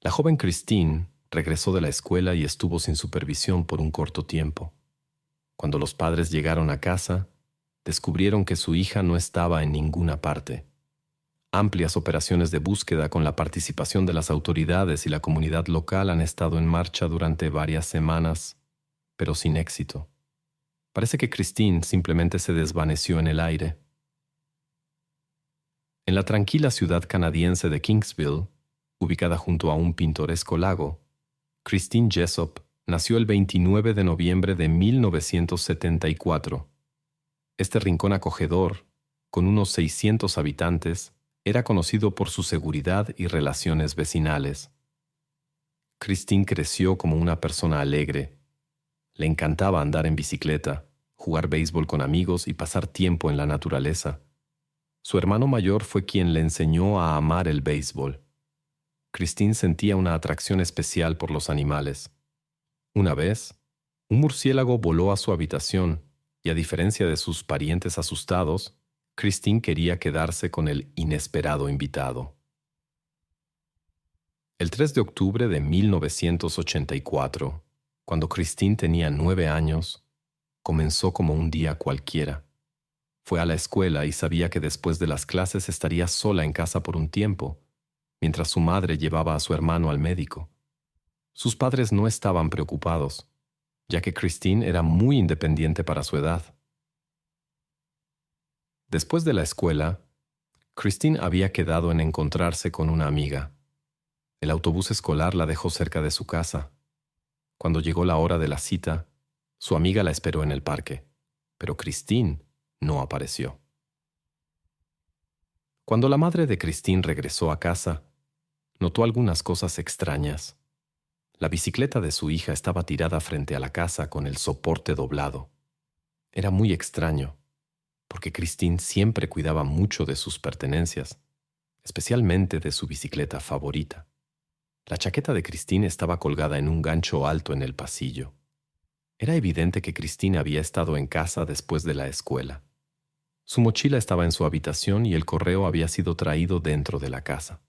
La joven Christine regresó de la escuela y estuvo sin supervisión por un corto tiempo. Cuando los padres llegaron a casa, descubrieron que su hija no estaba en ninguna parte. Amplias operaciones de búsqueda con la participación de las autoridades y la comunidad local han estado en marcha durante varias semanas, pero sin éxito. Parece que Christine simplemente se desvaneció en el aire. En la tranquila ciudad canadiense de Kingsville, ubicada junto a un pintoresco lago, Christine Jessop nació el 29 de noviembre de 1974. Este rincón acogedor, con unos 600 habitantes, era conocido por su seguridad y relaciones vecinales. Christine creció como una persona alegre. Le encantaba andar en bicicleta, jugar béisbol con amigos y pasar tiempo en la naturaleza. Su hermano mayor fue quien le enseñó a amar el béisbol. Christine sentía una atracción especial por los animales. Una vez, un murciélago voló a su habitación y, a diferencia de sus parientes asustados, Christine quería quedarse con el inesperado invitado. El 3 de octubre de 1984, cuando Christine tenía 9 años, comenzó como un día cualquiera. Fue a la escuela y sabía que después de las clases estaría sola en casa por un tiempo, mientras su madre llevaba a su hermano al médico. Sus padres no estaban preocupados, ya que Christine era muy independiente para su edad. Después de la escuela, Christine había quedado en encontrarse con una amiga. El autobús escolar la dejó cerca de su casa. Cuando llegó la hora de la cita, su amiga la esperó en el parque, pero Christine no apareció. Cuando la madre de Christine regresó a casa, notó algunas cosas extrañas. La bicicleta de su hija estaba tirada frente a la casa con el soporte doblado. Era muy extraño, porque Christine siempre cuidaba mucho de sus pertenencias, especialmente de su bicicleta favorita. La chaqueta de Christine estaba colgada en un gancho alto en el pasillo. Era evidente que Christine había estado en casa después de la escuela. Su mochila estaba en su habitación y el correo había sido traído dentro de la casa.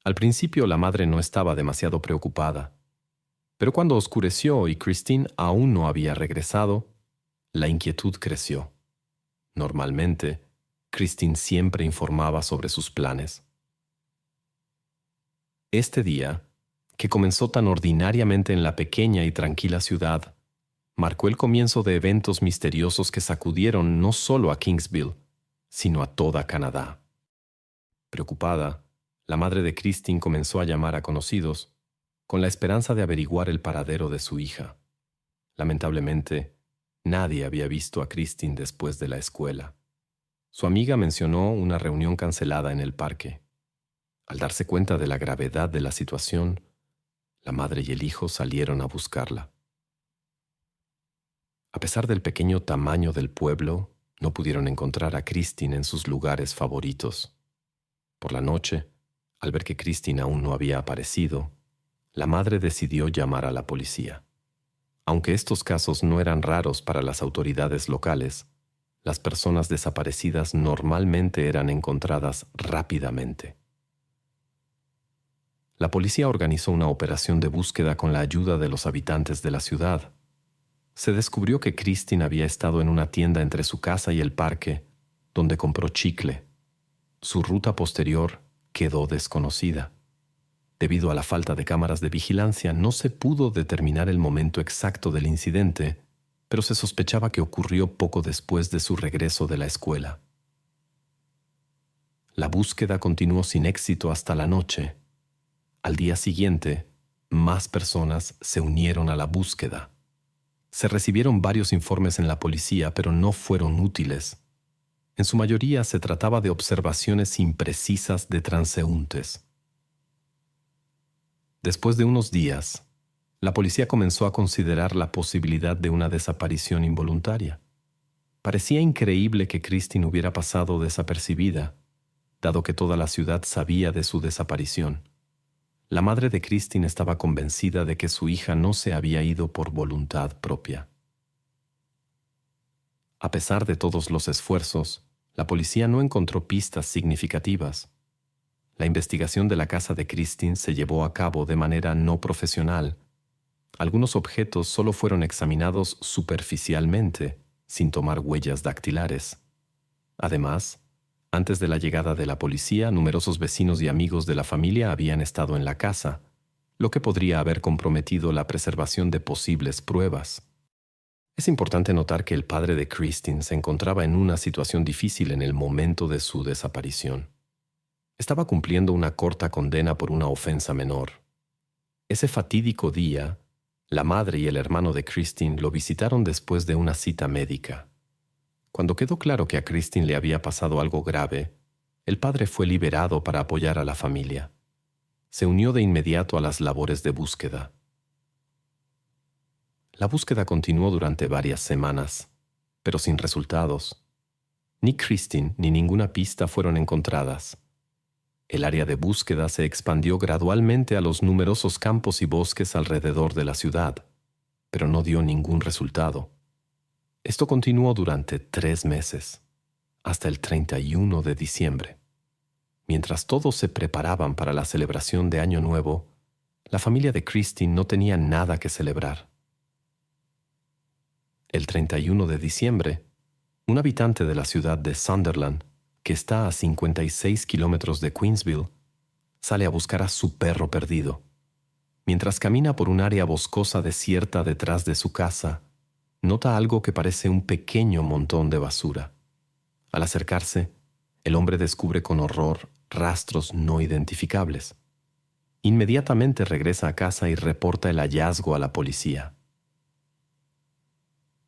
Al principio la madre no estaba demasiado preocupada, pero cuando oscureció y Christine aún no había regresado, la inquietud creció. Normalmente, Christine siempre informaba sobre sus planes. Este día, que comenzó tan ordinariamente en la pequeña y tranquila ciudad, marcó el comienzo de eventos misteriosos que sacudieron no solo a Kingsville, sino a toda Canadá. Preocupada, la madre de Christine comenzó a llamar a conocidos, con la esperanza de averiguar el paradero de su hija. Lamentablemente, nadie había visto a Christine después de la escuela. Su amiga mencionó una reunión cancelada en el parque. Al darse cuenta de la gravedad de la situación, la madre y el hijo salieron a buscarla. A pesar del pequeño tamaño del pueblo, no pudieron encontrar a Christine en sus lugares favoritos. Por la noche, al ver que Christine aún no había aparecido, la madre decidió llamar a la policía. Aunque estos casos no eran raros para las autoridades locales, las personas desaparecidas normalmente eran encontradas rápidamente. La policía organizó una operación de búsqueda con la ayuda de los habitantes de la ciudad. Se descubrió que Christine había estado en una tienda entre su casa y el parque, donde compró chicle. Su ruta posterior quedó desconocida. Debido a la falta de cámaras de vigilancia, no se pudo determinar el momento exacto del incidente, pero se sospechaba que ocurrió poco después de su regreso de la escuela. La búsqueda continuó sin éxito hasta la noche. Al día siguiente, más personas se unieron a la búsqueda. Se recibieron varios informes en la policía, pero no fueron útiles. En su mayoría se trataba de observaciones imprecisas de transeúntes. Después de unos días, la policía comenzó a considerar la posibilidad de una desaparición involuntaria. Parecía increíble que Christine hubiera pasado desapercibida, dado que toda la ciudad sabía de su desaparición. La madre de Christine estaba convencida de que su hija no se había ido por voluntad propia. A pesar de todos los esfuerzos, la policía no encontró pistas significativas. La investigación de la casa de Christine se llevó a cabo de manera no profesional. Algunos objetos solo fueron examinados superficialmente, sin tomar huellas dactilares. Además, antes de la llegada de la policía, numerosos vecinos y amigos de la familia habían estado en la casa, lo que podría haber comprometido la preservación de posibles pruebas. Es importante notar que el padre de Christine se encontraba en una situación difícil en el momento de su desaparición. Estaba cumpliendo una corta condena por una ofensa menor. Ese fatídico día, la madre y el hermano de Christine lo visitaron después de una cita médica. Cuando quedó claro que a Christine le había pasado algo grave, el padre fue liberado para apoyar a la familia. Se unió de inmediato a las labores de búsqueda. La búsqueda continuó durante varias semanas, pero sin resultados. Ni Christine ni ninguna pista fueron encontradas. El área de búsqueda se expandió gradualmente a los numerosos campos y bosques alrededor de la ciudad, pero no dio ningún resultado. Esto continuó durante 3 meses, hasta el 31 de diciembre. Mientras todos se preparaban para la celebración de Año Nuevo, la familia de Christine no tenía nada que celebrar. El 31 de diciembre, un habitante de la ciudad de Sunderland, que está a 56 kilómetros de Queensville, sale a buscar a su perro perdido. Mientras camina por un área boscosa desierta detrás de su casa, nota algo que parece un pequeño montón de basura. Al acercarse, el hombre descubre con horror rastros no identificables. Inmediatamente regresa a casa y reporta el hallazgo a la policía.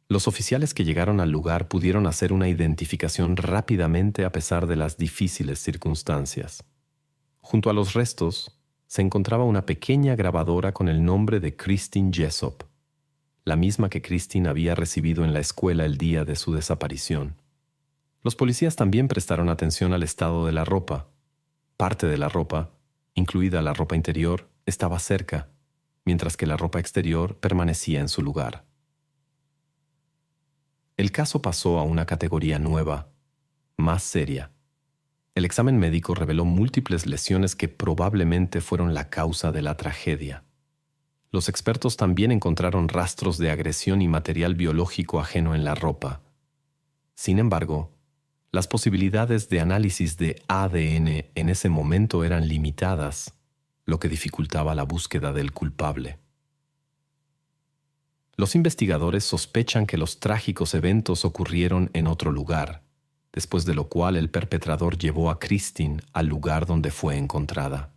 Los oficiales que llegaron al lugar pudieron hacer una identificación rápidamente a pesar de las difíciles circunstancias. Junto a los restos se encontraba una pequeña grabadora con el nombre de Christine Jessop, la misma que Christine había recibido en la escuela el día de su desaparición. Los policías también prestaron atención al estado de la ropa. Parte de la ropa, incluida la ropa interior, estaba cerca, mientras que la ropa exterior permanecía en su lugar. El caso pasó a una categoría nueva, más seria. El examen médico reveló múltiples lesiones que probablemente fueron la causa de la tragedia. Los expertos también encontraron rastros de agresión y material biológico ajeno en la ropa. Sin embargo, las posibilidades de análisis de ADN en ese momento eran limitadas, lo que dificultaba la búsqueda del culpable. Los investigadores sospechan que los trágicos eventos ocurrieron en otro lugar, después de lo cual el perpetrador llevó a Christine al lugar donde fue encontrada.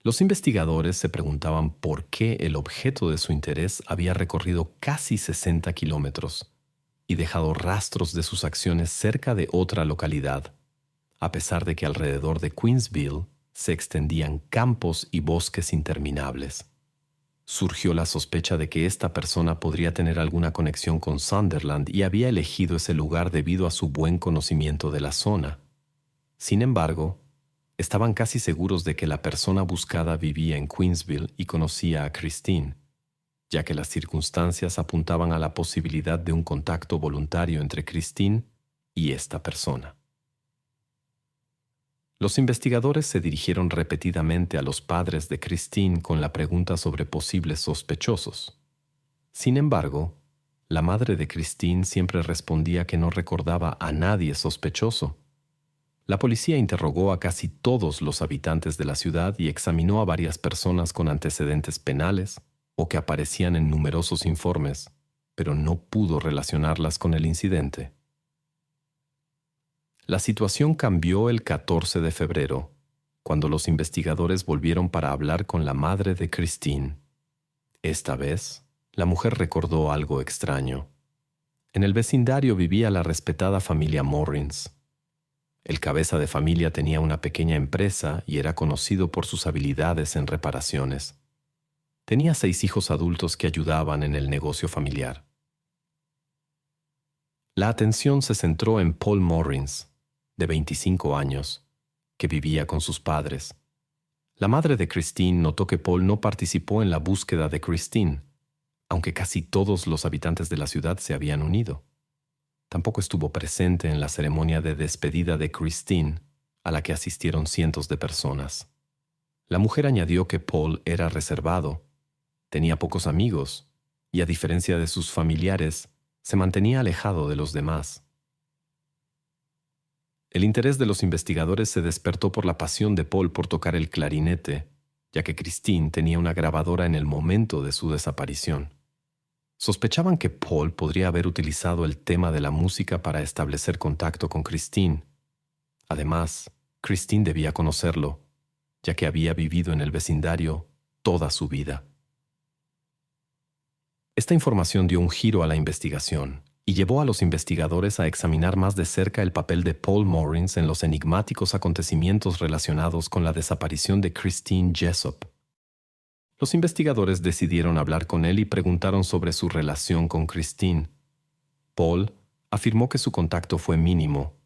Los investigadores se preguntaban por qué el objeto de su interés había recorrido casi 60 kilómetros y dejado rastros de sus acciones cerca de otra localidad, a pesar de que alrededor de Queensville se extendían campos y bosques interminables. Surgió la sospecha de que esta persona podría tener alguna conexión con Sunderland y había elegido ese lugar debido a su buen conocimiento de la zona. Sin embargo, estaban casi seguros de que la persona buscada vivía en Queensville y conocía a Christine, ya que las circunstancias apuntaban a la posibilidad de un contacto voluntario entre Christine y esta persona. Los investigadores se dirigieron repetidamente a los padres de Christine con la pregunta sobre posibles sospechosos. Sin embargo, la madre de Christine siempre respondía que no recordaba a nadie sospechoso. La policía interrogó a casi todos los habitantes de la ciudad y examinó a varias personas con antecedentes penales o que aparecían en numerosos informes, pero no pudo relacionarlas con el incidente. La situación cambió el 14 de febrero, cuando los investigadores volvieron para hablar con la madre de Christine. Esta vez, la mujer recordó algo extraño. En el vecindario vivía la respetada familia Morrins. El cabeza de familia tenía una pequeña empresa y era conocido por sus habilidades en reparaciones. Tenía 6 hijos adultos que ayudaban en el negocio familiar. La atención se centró en Paul Morrins, de 25 años, que vivía con sus padres. La madre de Christine notó que Paul no participó en la búsqueda de Christine, aunque casi todos los habitantes de la ciudad se habían unido. Tampoco estuvo presente en la ceremonia de despedida de Christine, a la que asistieron cientos de personas. La mujer añadió que Paul era reservado, tenía pocos amigos y, a diferencia de sus familiares, se mantenía alejado de los demás. El interés de los investigadores se despertó por la pasión de Paul por tocar el clarinete, ya que Christine tenía una grabadora en el momento de su desaparición. Sospechaban que Paul podría haber utilizado el tema de la música para establecer contacto con Christine. Además, Christine debía conocerlo, ya que había vivido en el vecindario toda su vida. Esta información dio un giro a la investigación y llevó a los investigadores a examinar más de cerca el papel de Paul Morins en los enigmáticos acontecimientos relacionados con la desaparición de Christine Jessop. Los investigadores decidieron hablar con él y preguntaron sobre su relación con Christine. Paul afirmó que su contacto fue mínimo,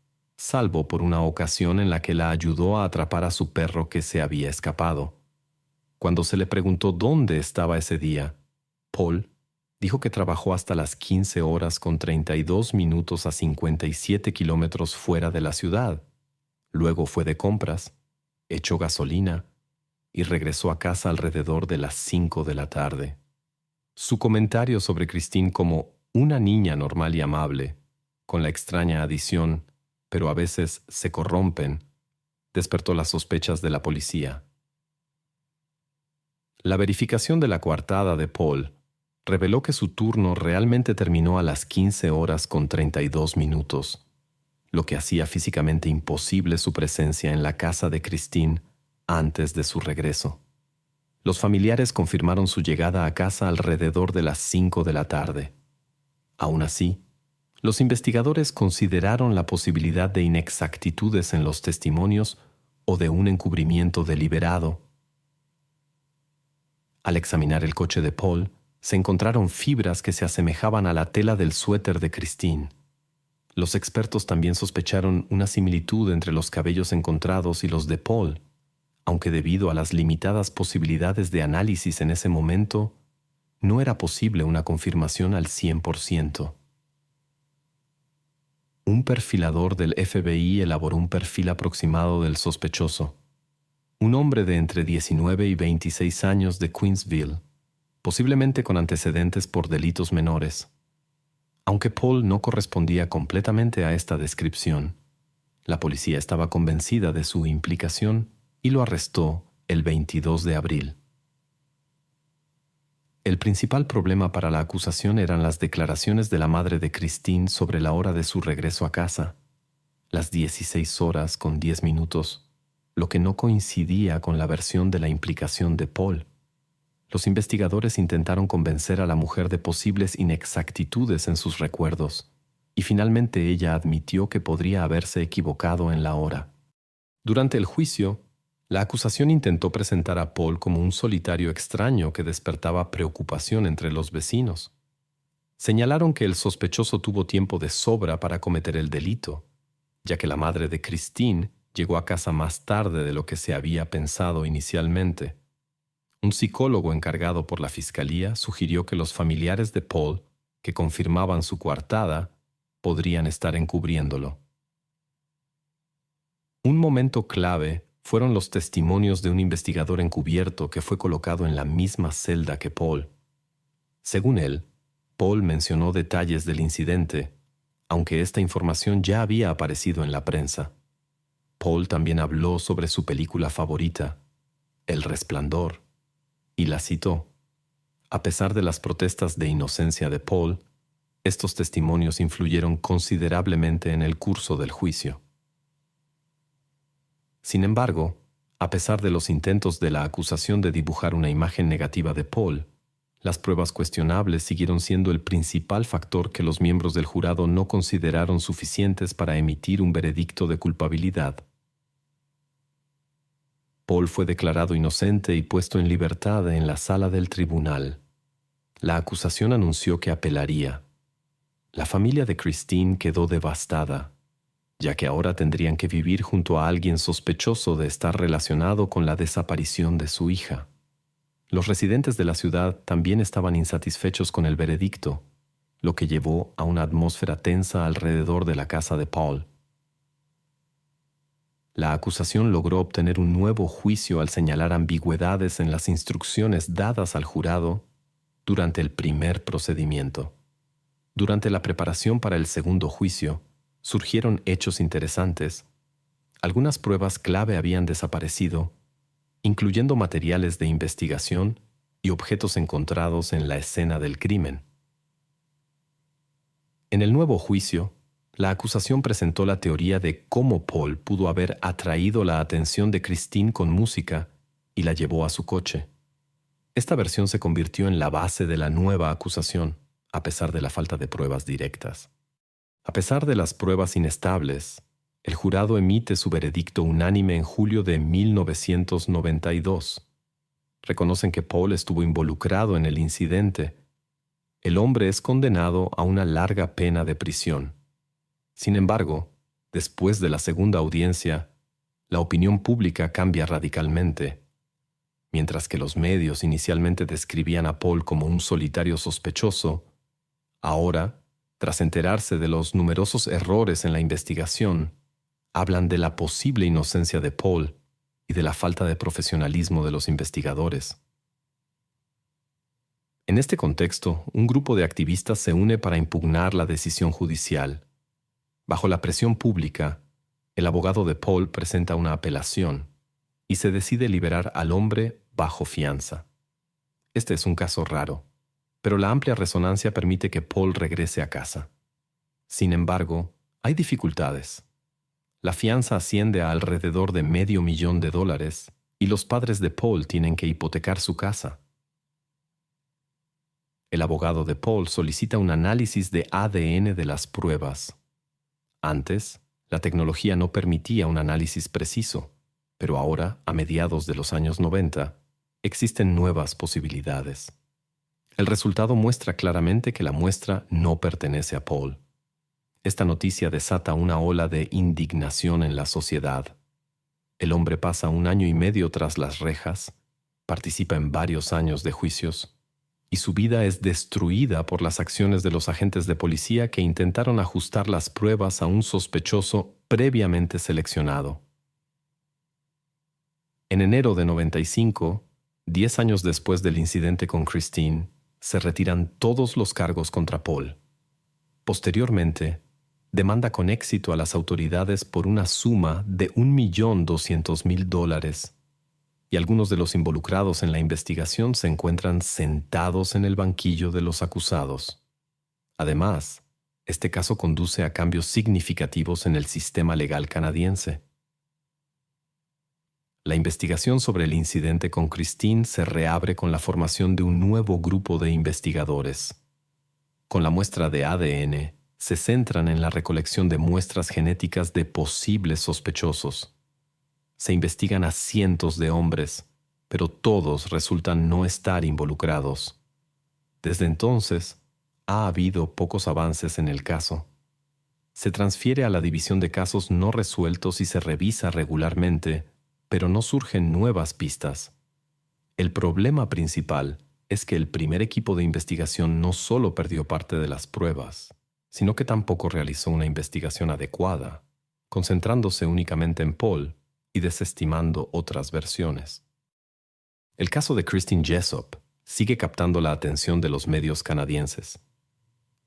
salvo por una ocasión en la que la ayudó a atrapar a su perro que se había escapado. Cuando se le preguntó dónde estaba ese día, Paul dijo que trabajó hasta las 15 horas con 32 minutos a 57 kilómetros fuera de la ciudad. Luego fue de compras, echó gasolina y regresó a casa alrededor de las 5 de la tarde. Su comentario sobre Christine como una niña normal y amable, con la extraña adición, pero a veces se corrompen, despertó las sospechas de la policía. La verificación de la coartada de Paul reveló que su turno realmente terminó a las 15 horas con 32 minutos, lo que hacía físicamente imposible su presencia en la casa de Christine antes de su regreso. Los familiares confirmaron su llegada a casa alrededor de las 5 de la tarde. Aún así, los investigadores consideraron la posibilidad de inexactitudes en los testimonios o de un encubrimiento deliberado. Al examinar el coche de Paul, se encontraron fibras que se asemejaban a la tela del suéter de Christine. Los expertos también sospecharon una similitud entre los cabellos encontrados y los de Paul, aunque debido a las limitadas posibilidades de análisis en ese momento, no era posible una confirmación al 100%. Un perfilador del FBI elaboró un perfil aproximado del sospechoso, un hombre de entre 19 y 26 años de Queensville, posiblemente con antecedentes por delitos menores. Aunque Paul no correspondía completamente a esta descripción, la policía estaba convencida de su implicación y lo arrestó el 22 de abril. El principal problema para la acusación eran las declaraciones de la madre de Christine sobre la hora de su regreso a casa, las 16 horas con 10 minutos, lo que no coincidía con la versión de la implicación de Paul. Los investigadores intentaron convencer a la mujer de posibles inexactitudes en sus recuerdos, y finalmente ella admitió que podría haberse equivocado en la hora. Durante el juicio, la acusación intentó presentar a Paul como un solitario extraño que despertaba preocupación entre los vecinos. Señalaron que el sospechoso tuvo tiempo de sobra para cometer el delito, ya que la madre de Christine llegó a casa más tarde de lo que se había pensado inicialmente. Un psicólogo encargado por la fiscalía sugirió que los familiares de Paul, que confirmaban su coartada, podrían estar encubriéndolo. Un momento clave fueron los testimonios de un investigador encubierto que fue colocado en la misma celda que Paul. Según él, Paul mencionó detalles del incidente, aunque esta información ya había aparecido en la prensa. Paul también habló sobre su película favorita, El Resplandor, y la citó. A pesar de las protestas de inocencia de Paul, estos testimonios influyeron considerablemente en el curso del juicio. Sin embargo, a pesar de los intentos de la acusación de dibujar una imagen negativa de Paul, las pruebas cuestionables siguieron siendo el principal factor que los miembros del jurado no consideraron suficientes para emitir un veredicto de culpabilidad. Paul fue declarado inocente y puesto en libertad en la sala del tribunal. La acusación anunció que apelaría. La familia de Christine quedó devastada, ya que ahora tendrían que vivir junto a alguien sospechoso de estar relacionado con la desaparición de su hija. Los residentes de la ciudad también estaban insatisfechos con el veredicto, lo que llevó a una atmósfera tensa alrededor de la casa de Paul. la acusación logró obtener un nuevo juicio al señalar ambigüedades en las instrucciones dadas al jurado durante el primer procedimiento. Durante la preparación para el segundo juicio, surgieron hechos interesantes. Algunas pruebas clave habían desaparecido, incluyendo materiales de investigación y objetos encontrados en la escena del crimen. En el nuevo juicio, la acusación presentó la teoría de cómo Paul pudo haber atraído la atención de Christine con música y la llevó a su coche. Esta versión se convirtió en la base de la nueva acusación, a pesar de la falta de pruebas directas. A pesar de las pruebas inestables, el jurado emite su veredicto unánime en julio de 1992. Reconocen que Paul estuvo involucrado en el incidente. El hombre es condenado a una larga pena de prisión. Sin embargo, después de la segunda audiencia, la opinión pública cambia radicalmente. Mientras que los medios inicialmente describían a Paul como un solitario sospechoso, ahora, tras enterarse de los numerosos errores en la investigación, hablan de la posible inocencia de Paul y de la falta de profesionalismo de los investigadores. En este contexto, un grupo de activistas se une para impugnar la decisión judicial. Bajo la presión pública, el abogado de Paul presenta una apelación y se decide liberar al hombre bajo fianza. Este es un caso raro, pero la amplia resonancia permite que Paul regrese a casa. Sin embargo, hay dificultades. La fianza asciende a alrededor de $500,000 y los padres de Paul tienen que hipotecar su casa. El abogado de Paul solicita un análisis de ADN de las pruebas. Antes, la tecnología no permitía un análisis preciso, pero ahora, a mediados de los años 90, existen nuevas posibilidades. El resultado muestra claramente que la muestra no pertenece a Paul. Esta noticia desata una ola de indignación en la sociedad. El hombre pasa 1 año y medio tras las rejas, participa en varios años de juicios, y su vida es destruida por las acciones de los agentes de policía que intentaron ajustar las pruebas a un sospechoso previamente seleccionado. En enero de 95, 10 años después del incidente con Christine, se retiran todos los cargos contra Paul. Posteriormente, demanda con éxito a las autoridades por una suma de $1,200,000, y algunos de los involucrados en la investigación se encuentran sentados en el banquillo de los acusados. Además, este caso conduce a cambios significativos en el sistema legal canadiense. La investigación sobre el incidente con Christine se reabre con la formación de un nuevo grupo de investigadores. Con la muestra de ADN, se centran en la recolección de muestras genéticas de posibles sospechosos. Se investigan a cientos de hombres, pero todos resultan no estar involucrados. Desde entonces, ha habido pocos avances en el caso. Se transfiere a la división de casos no resueltos y se revisa regularmente, pero no surgen nuevas pistas. El problema principal es que el primer equipo de investigación no solo perdió parte de las pruebas, sino que tampoco realizó una investigación adecuada, concentrándose únicamente en Paul y desestimando otras versiones. El caso de Christine Jessop sigue captando la atención de los medios canadienses.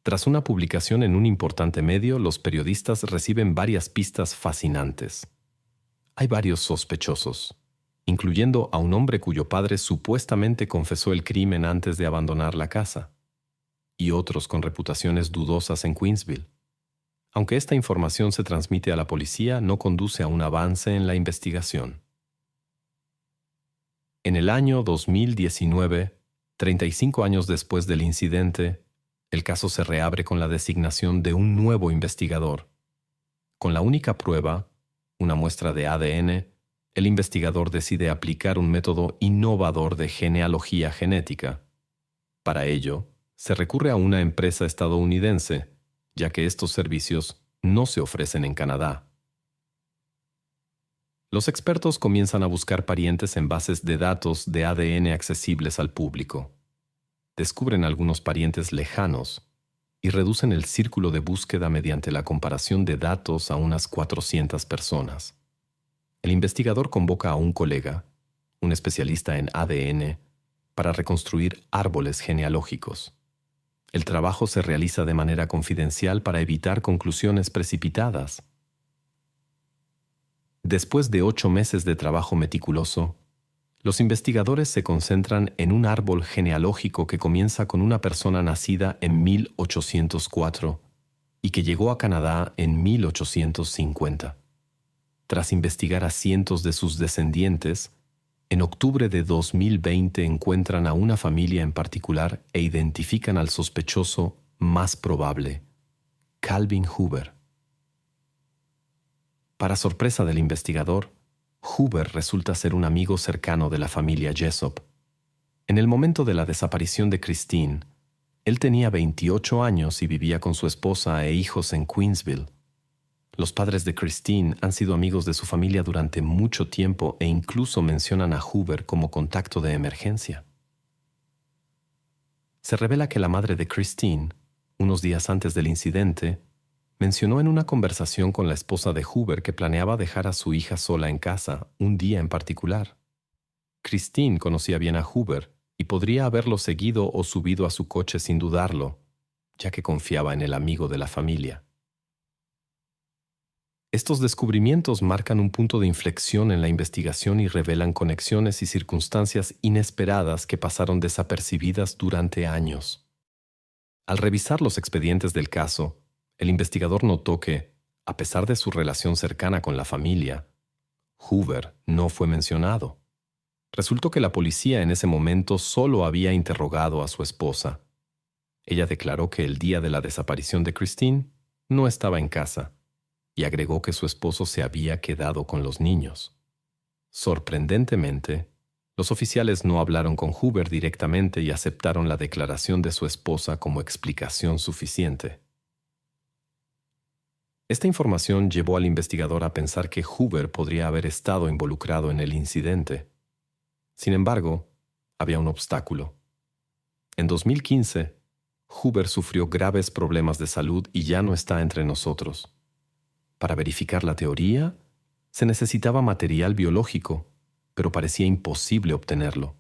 Tras una publicación en un importante medio, los periodistas reciben varias pistas fascinantes. Hay varios sospechosos, incluyendo a un hombre cuyo padre supuestamente confesó el crimen antes de abandonar la casa, y otros con reputaciones dudosas en Queensville. Aunque esta información se transmite a la policía, no conduce a un avance en la investigación. En el año 2019, 35 años después del incidente, el caso se reabre con la designación de un nuevo investigador. Con la única prueba, una muestra de ADN, el investigador decide aplicar un método innovador de genealogía genética. Para ello, se recurre a una empresa estadounidense, ya que estos servicios no se ofrecen en Canadá. Los expertos comienzan a buscar parientes en bases de datos de ADN accesibles al público. Descubren algunos parientes lejanos y reducen el círculo de búsqueda mediante la comparación de datos a unas 400 personas. El investigador convoca a un colega, un especialista en ADN, para reconstruir árboles genealógicos. El trabajo se realiza de manera confidencial para evitar conclusiones precipitadas. Después de 8 meses de trabajo meticuloso, los investigadores se concentran en un árbol genealógico que comienza con una persona nacida en 1804 y que llegó a Canadá en 1850. Tras investigar a cientos de sus descendientes, en octubre de 2020 encuentran a una familia en particular e identifican al sospechoso más probable, Calvin Hoover. Para sorpresa del investigador, Hoover resulta ser un amigo cercano de la familia Jessop. En el momento de la desaparición de Christine, él tenía 28 años y vivía con su esposa e hijos en Queensville. Los padres de Christine han sido amigos de su familia durante mucho tiempo e incluso mencionan a Hoover como contacto de emergencia. Se revela que la madre de Christine, unos días antes del incidente, mencionó en una conversación con la esposa de Hoover que planeaba dejar a su hija sola en casa un día en particular. Christine conocía bien a Hoover y podría haberlo seguido o subido a su coche sin dudarlo, ya que confiaba en el amigo de la familia. Estos descubrimientos marcan un punto de inflexión en la investigación y revelan conexiones y circunstancias inesperadas que pasaron desapercibidas durante años. Al revisar los expedientes del caso, el investigador notó que, a pesar de su relación cercana con la familia, Hoover no fue mencionado. Resultó que la policía en ese momento solo había interrogado a su esposa. Ella declaró que el día de la desaparición de Christine no estaba en casa y agregó que su esposo se había quedado con los niños. Sorprendentemente, los oficiales no hablaron con Hoover directamente y aceptaron la declaración de su esposa como explicación suficiente. Esta información llevó al investigador a pensar que Hoover podría haber estado involucrado en el incidente. Sin embargo, había un obstáculo. En 2015, Hoover sufrió graves problemas de salud y ya no está entre nosotros. Para verificar la teoría, se necesitaba material biológico, pero parecía imposible obtenerlo.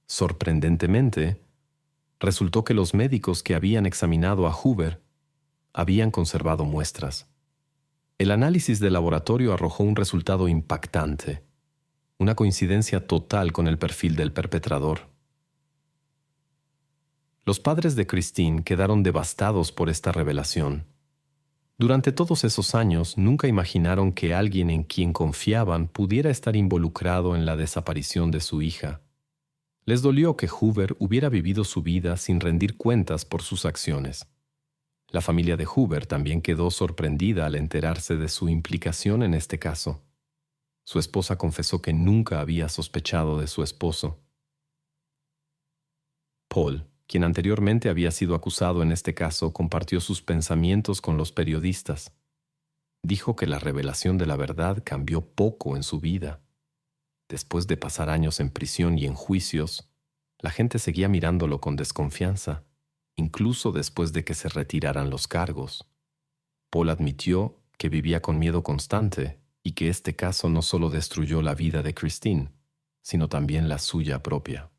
Sorprendentemente, resultó que los médicos que habían examinado a Hoover habían conservado muestras. El análisis de laboratorio arrojó un resultado impactante, una coincidencia total con el perfil del perpetrador. Los padres de Christine quedaron devastados por esta revelación. Durante todos esos años nunca imaginaron que alguien en quien confiaban pudiera estar involucrado en la desaparición de su hija. Les dolió que Hoover hubiera vivido su vida sin rendir cuentas por sus acciones. La familia de Hoover también quedó sorprendida al enterarse de su implicación en este caso. Su esposa confesó que nunca había sospechado de su esposo. Paul, quien anteriormente había sido acusado en este caso, compartió sus pensamientos con los periodistas. Dijo que la revelación de la verdad cambió poco en su vida. Después de pasar años en prisión y en juicios, la gente seguía mirándolo con desconfianza, incluso después de que se retiraran los cargos. Paul admitió que vivía con miedo constante y que este caso no solo destruyó la vida de Christine, sino también la suya propia.